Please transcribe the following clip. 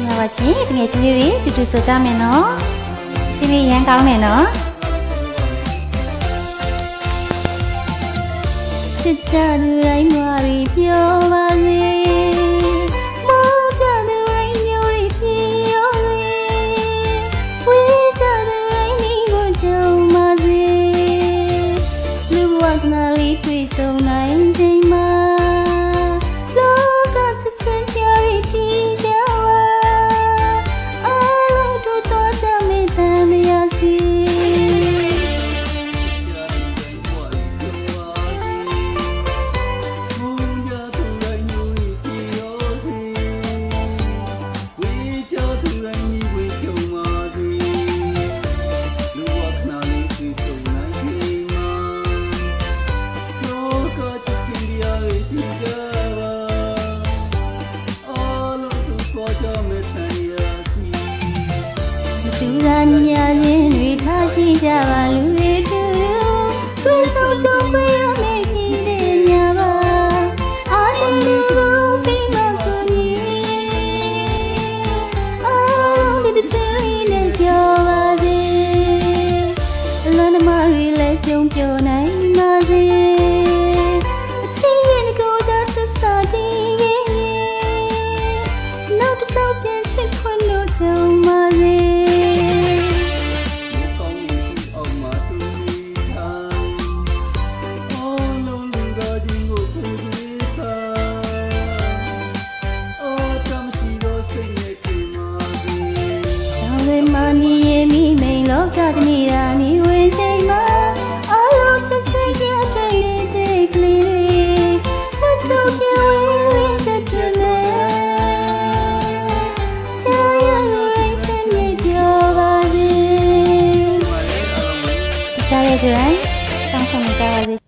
ငါပါရှင်တကယ်ချင်းလေးတွေတူတူဆိုကြမယ်နော်ချင်းလေးရမ်းကောင်းမယ်နော်ချစ်ကြသူတိုင်းမွာရီပြောပါစေမောကြသူတိုင်းမျိုးရီပြောစေဝေးကြသူတိုင်းမိကိုကြုံပါစေလူဘဝကနာလေးတွေ့ဆုံနိုင်ချိန်မှာလောကချစ်ချင်းကြရီတီးကြပါအားလုံးတို့တော့ကြမေတ္တာများစီတူရာညာချင်းတွေထားရှိကြပါလူတွေတူတူတွေ့ဆုံကြခွင့်ရမယ့်ခေတ်တွေများပါအားလုံးကိုပြီးမှကိုကြီးအားလုံးဒီတစ်ချိန်လေးနဲ့ပြောပါစေအလွန်သမားတွေလည်းပြုံးပြောနိုင်ပါစေအချင်းရင်ကိုကြသစ္စာတည်ခဲ့နောက်တစ်ခေါက်ပြန်ချစ်ခွင့်လို့ကြုံပါစေလောကတနီရာနီဝင်ချိန်မှာအလုံးချစ်ချစ်ရတဲ့လေးကလေးတွေမတို့ပြေဝေးတဲ့တူနေချာရရဲ့ချစ်မြေပြောပါစေချစ်ကြတဲ့သူတိုင်းကောင်းဆောင်ကြပါစေ